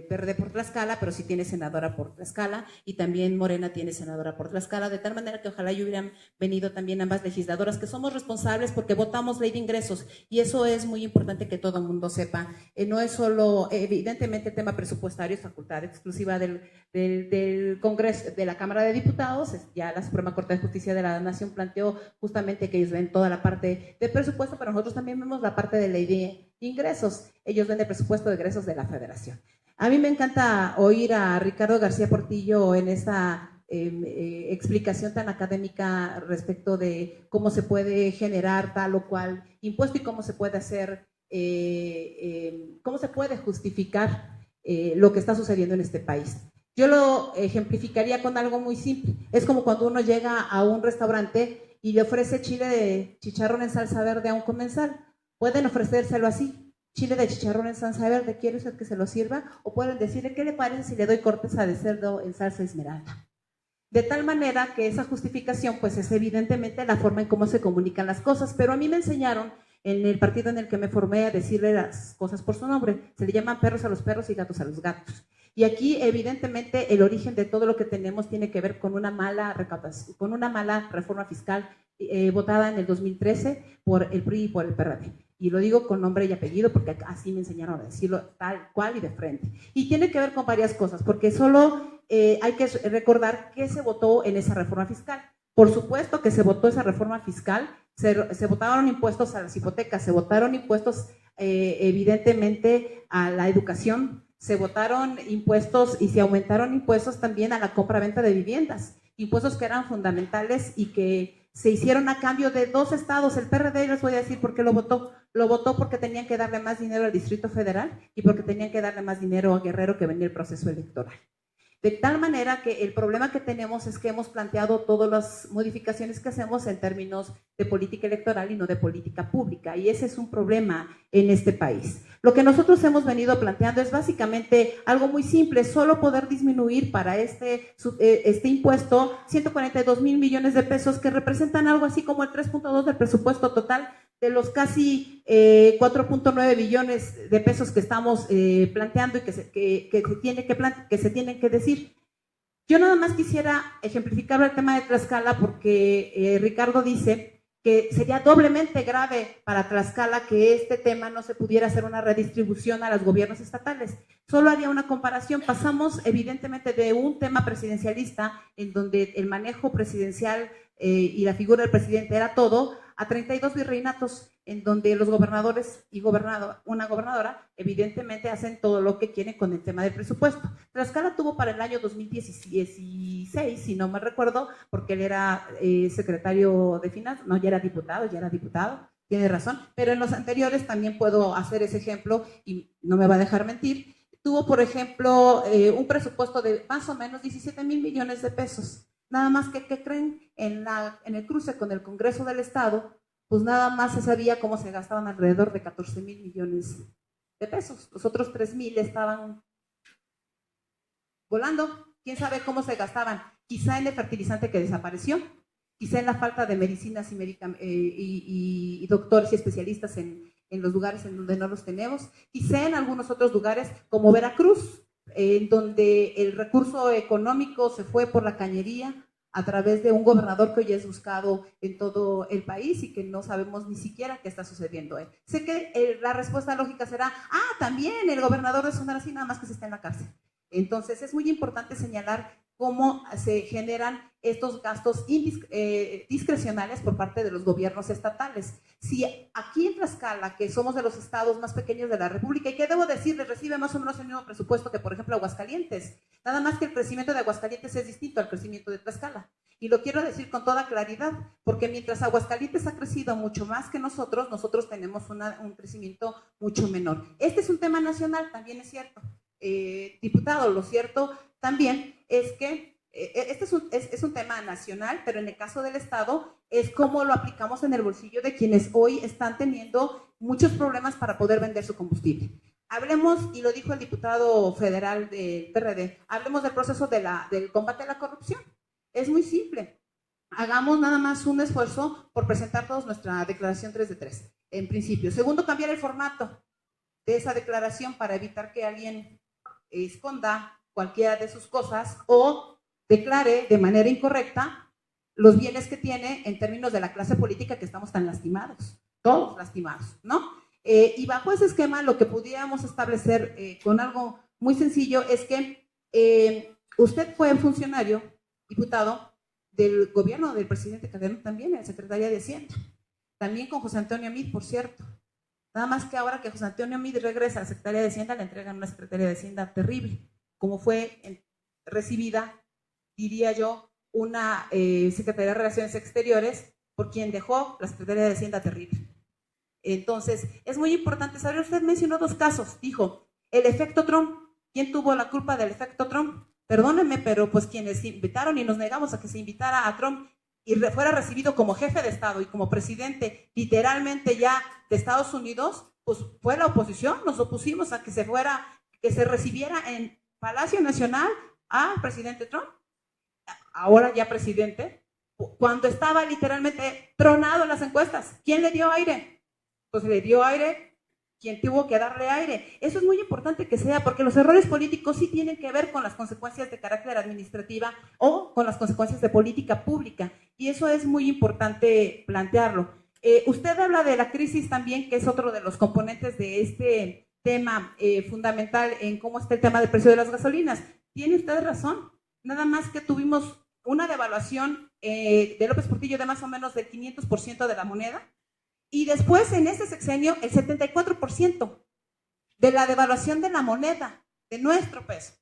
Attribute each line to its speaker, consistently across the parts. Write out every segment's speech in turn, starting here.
Speaker 1: PRD por Tlaxcala, pero sí tiene senadora por Tlaxcala, y también Morena tiene senadora por Tlaxcala, de tal manera que ojalá y hubieran venido también ambas legisladoras, que somos responsables porque votamos ley de ingresos, y eso es muy importante que todo el mundo sepa. No es solo, evidentemente, el tema presupuestario es facultad exclusiva del Congreso, de la Cámara de Diputados. Ya la Suprema Corte de Justicia de la Nación planteó justamente que ellos ven toda la parte de presupuesto, pero nosotros también vemos la parte de ley de ingresos. Ellos ven el presupuesto de egresos de la Federación. A mí me encanta oír a Ricardo García Portillo en esta explicación tan académica respecto de cómo se puede generar tal o cual impuesto y cómo se puede hacer, cómo se puede justificar lo que está sucediendo en este país. Yo lo ejemplificaría con algo muy simple. Es como cuando uno llega a un restaurante y le ofrece chile de chicharrón en salsa verde a un comensal. Pueden ofrecérselo así: chile de chicharrón en salsa verde, ¿quiere usted que se lo sirva? O pueden decirle, ¿qué le parece si le doy corteza de cerdo en salsa esmeralda? De tal manera que esa justificación pues es evidentemente la forma en cómo se comunican las cosas, pero a mí me enseñaron en el partido en el que me formé a decirle las cosas por su nombre. Se le llaman perros a los perros y gatos a los gatos. Y aquí evidentemente el origen de todo lo que tenemos tiene que ver con una mala recaudación, con una mala reforma fiscal votada en el 2013 por el PRI y por el PRD. Y lo digo con nombre y apellido porque así me enseñaron a decirlo tal cual y de frente. Y tiene que ver con varias cosas, porque solo hay que recordar qué se votó en esa reforma fiscal. Por supuesto que se votó esa reforma fiscal, se votaron impuestos a las hipotecas, se votaron impuestos evidentemente a la educación, se votaron impuestos y se aumentaron impuestos también a la compra-venta de viviendas, impuestos que eran fundamentales y que se hicieron a cambio de dos estados. El PRD, les voy a decir por qué lo votó porque tenían que darle más dinero al Distrito Federal y porque tenían que darle más dinero a Guerrero, que venía el proceso electoral. De tal manera que el problema que tenemos es que hemos planteado todas las modificaciones que hacemos en términos de política electoral y no de política pública, y ese es un problema en este país. Lo que nosotros hemos venido planteando es básicamente algo muy simple: solo poder disminuir para este impuesto 142,000 millones de pesos, que representan algo así como el 3.2 del presupuesto total de los casi 4.9 billones de pesos que estamos planteando y que se tienen que decir. Yo nada más quisiera ejemplificar el tema de Tlaxcala porque Ricardo dice que sería doblemente grave para Tlaxcala que este tema no se pudiera hacer una redistribución a los gobiernos estatales. Solo haría una comparación. Pasamos evidentemente de un tema presidencialista en donde el manejo presidencial y la figura del presidente era todo, a 32 virreinatos en donde los gobernadores y una gobernadora evidentemente hacen todo lo que quieren con el tema del presupuesto. Tlaxcala tuvo para el año 2016, si no me recuerdo, porque él era secretario de Finanzas, no, ya era diputado, tiene razón, pero en los anteriores también puedo hacer ese ejemplo y no me va a dejar mentir. Tuvo, por ejemplo, un presupuesto de más o menos 17,000 millones de pesos. Nada más que, ¿qué creen? En el cruce con el Congreso del Estado, pues nada más se sabía cómo se gastaban alrededor de 14,000 millones de pesos. Los otros 3,000 estaban volando. ¿Quién sabe cómo se gastaban? Quizá en el fertilizante que desapareció, quizá en la falta de medicinas y doctores y especialistas en los lugares en donde no los tenemos, quizá en algunos otros lugares como Veracruz, en donde el recurso económico se fue por la cañería a través de un gobernador que hoy es buscado en todo el país y que no sabemos ni siquiera qué está sucediendo. Sé que la respuesta lógica será, también el gobernador de Sonora, sí, nada más que se está en la cárcel. Entonces es muy importante señalar cómo se generan estos gastos discrecionales por parte de los gobiernos estatales. Si aquí en Tlaxcala, que somos de los estados más pequeños de la República, y que debo decirles, recibe más o menos el mismo presupuesto que, por ejemplo, Aguascalientes, nada más que el crecimiento de Aguascalientes es distinto al crecimiento de Tlaxcala. Y lo quiero decir con toda claridad, porque mientras Aguascalientes ha crecido mucho más que nosotros tenemos un crecimiento mucho menor. Este es un tema nacional, también es cierto. Diputado, lo cierto también es que este es un tema nacional, pero en el caso del Estado es cómo lo aplicamos en el bolsillo de quienes hoy están teniendo muchos problemas para poder vender su combustible. Hablemos, y lo dijo el diputado federal del PRD, hablemos del proceso del combate a la corrupción. Es muy simple. Hagamos nada más un esfuerzo por presentar todos nuestra declaración 3 de 3, en principio. Segundo, cambiar el formato de esa declaración para evitar que alguien esconda cualquiera de sus cosas o declare de manera incorrecta los bienes que tiene en términos de la clase política que estamos tan lastimados, todos lastimados, ¿no? Y bajo ese esquema lo que pudiéramos establecer con algo muy sencillo es que usted fue funcionario, diputado, del gobierno del presidente Calderón también, en la Secretaría de Hacienda, también con José Antonio Meade, por cierto. Nada más que ahora que José Antonio Meade regresa a la Secretaría de Hacienda, le entregan una Secretaría de Hacienda terrible, como fue recibida, diría yo, una Secretaría de Relaciones Exteriores por quien dejó la Secretaría de Hacienda terrible. Entonces, es muy importante saber, usted mencionó dos casos, dijo, el efecto Trump. ¿Quién tuvo la culpa del efecto Trump? Perdónenme, pero pues quienes invitaron y nos negamos a que se invitara a Trump y fuera recibido como jefe de Estado y como presidente literalmente ya de Estados Unidos, pues fue la oposición, nos opusimos a que se recibiera en Palacio Nacional al presidente Trump, ahora ya presidente, cuando estaba literalmente tronado en las encuestas. ¿Quién le dio aire? Pues le dio aire quien tuvo que darle aire. Eso es muy importante que sea, porque los errores políticos sí tienen que ver con las consecuencias de carácter administrativa o con las consecuencias de política pública, y eso es muy importante plantearlo. Usted habla de la crisis también, que es otro de los componentes de este tema fundamental en cómo está el tema del precio de las gasolinas. Tiene usted razón, nada más que tuvimos una devaluación de López Portillo de más o menos del 500% de la moneda, y después en este sexenio el 74% de la devaluación de la moneda, de nuestro peso.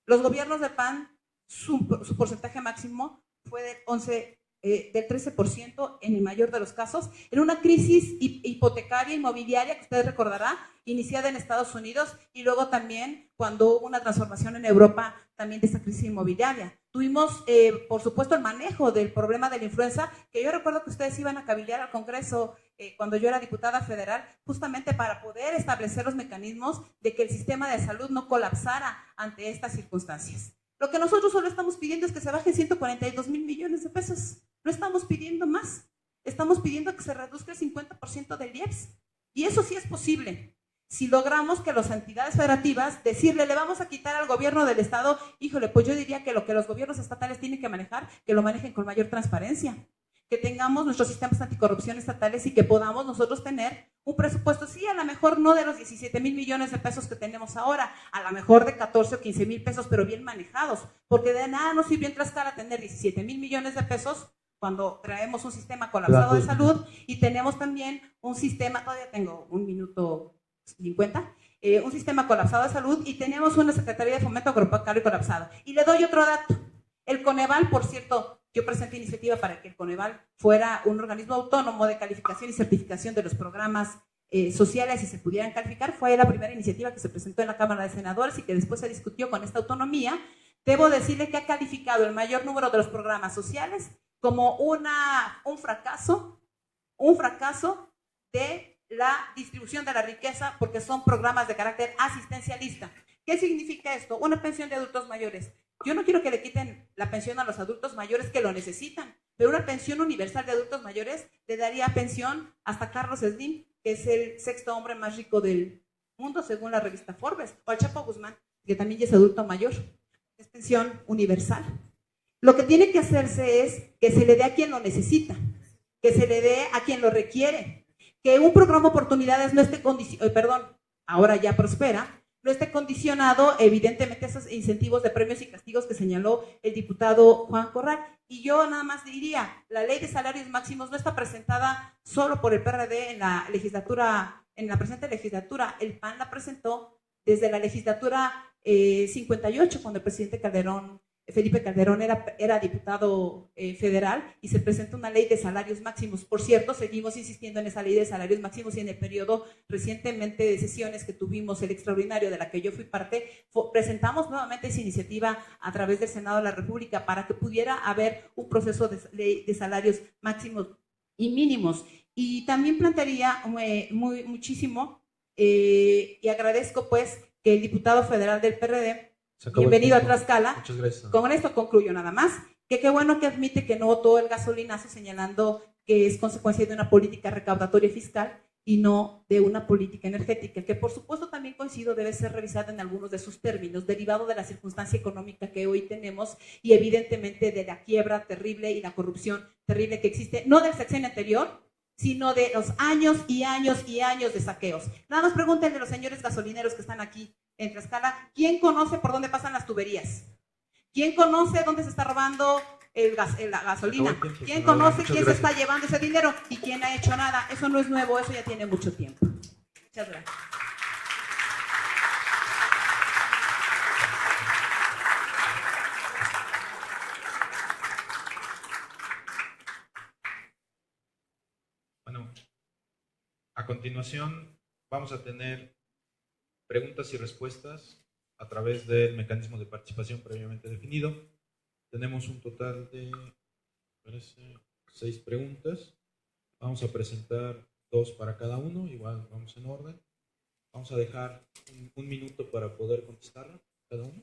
Speaker 1: Los gobiernos de PAN, su porcentaje máximo fue del 13% en el mayor de los casos, en una crisis hipotecaria, inmobiliaria, que usted recordará, iniciada en Estados Unidos, y luego también cuando hubo una transformación en Europa también de esta crisis inmobiliaria. Tuvimos, por supuesto, el manejo del problema de la influenza, que yo recuerdo que ustedes iban a cabildear al Congreso cuando yo era diputada federal, justamente para poder establecer los mecanismos de que el sistema de salud no colapsara ante estas circunstancias. Lo que nosotros solo estamos pidiendo es que se bajen 142,000 millones de pesos. No estamos pidiendo más. Estamos pidiendo que se reduzca el 50% del IEPS. Y eso sí es posible. Si logramos que las entidades federativas decirle, le vamos a quitar al gobierno del estado, híjole, pues yo diría que lo que los gobiernos estatales tienen que manejar, que lo manejen con mayor transparencia, que tengamos nuestros sistemas anticorrupción estatales y que podamos nosotros tener un presupuesto, sí, a lo mejor no de los 17,000 millones de pesos que tenemos ahora, a lo mejor de 14 o 15,000 pesos, pero bien manejados, porque de nada nos sirvió en Tlaxcala tener 17,000 millones de pesos cuando traemos un sistema colapsado de salud y tenemos también un sistema, todavía tengo 1 minuto 50, un sistema colapsado de salud y tenemos una Secretaría de Fomento Agropecuario colapsada. Y le doy otro dato. El Coneval, por cierto, yo presenté iniciativa para que el Coneval fuera un organismo autónomo de calificación y certificación de los programas sociales y se pudieran calificar. Fue la primera iniciativa que se presentó en la Cámara de Senadores y que después se discutió con esta autonomía. Debo decirle que ha calificado el mayor número de los programas sociales como un fracaso de la distribución de la riqueza, porque son programas de carácter asistencialista. ¿Qué significa esto? Una pensión de adultos mayores. Yo no quiero que le quiten la pensión a los adultos mayores que lo necesitan, pero una pensión universal de adultos mayores le daría pensión hasta Carlos Slim, que es el 6º hombre más rico del mundo según la revista Forbes, o al Chapo Guzmán, que también ya es adulto mayor. Es pensión universal. Lo que tiene que hacerse es que se le dé a quien lo necesita, que se le dé a quien lo requiere, que un programa de oportunidades no esté ahora ya Prospera, no esté condicionado evidentemente a esos incentivos de premios y castigos que señaló el diputado Juan Corral. Y yo nada más diría, la ley de salarios máximos no está presentada solo por el PRD en la presente legislatura, el PAN la presentó desde la legislatura 58, cuando el presidente Felipe Calderón era diputado federal y se presentó una ley de salarios máximos. Por cierto, seguimos insistiendo en esa ley de salarios máximos y en el periodo recientemente de sesiones que tuvimos, el extraordinario de la que yo fui parte, presentamos nuevamente esa iniciativa a través del Senado de la República para que pudiera haber un proceso de ley de salarios máximos y mínimos. Y también plantearía muchísimo y agradezco pues que el diputado federal del PRD, bienvenido a Tlaxcala.
Speaker 2: Muchas gracias.
Speaker 1: Con esto concluyo nada más, que qué bueno que admite que no votó el gasolinazo señalando que es consecuencia de una política recaudatoria fiscal y no de una política energética, que por supuesto también coincido debe ser revisada en algunos de sus términos, derivado de la circunstancia económica que hoy tenemos y evidentemente de la quiebra terrible y la corrupción terrible que existe, no del sexenio anterior, sino de los años y años y años de saqueos. Nada más pregúntenle a los señores gasolineros que están aquí en Tlaxcala, ¿quién conoce por dónde pasan las tuberías? ¿Quién conoce dónde se está robando la gasolina? ¿Quién conoce quién se está llevando ese dinero? ¿Y quién ha hecho nada? Eso no es nuevo, eso ya tiene mucho tiempo. Muchas gracias.
Speaker 2: Bueno, a continuación vamos a tener preguntas y respuestas a través del mecanismo de participación previamente definido. Tenemos un total de 6 preguntas. Vamos a presentar 2 para cada uno, igual vamos en orden. Vamos a dejar un minuto para poder contestarla cada uno.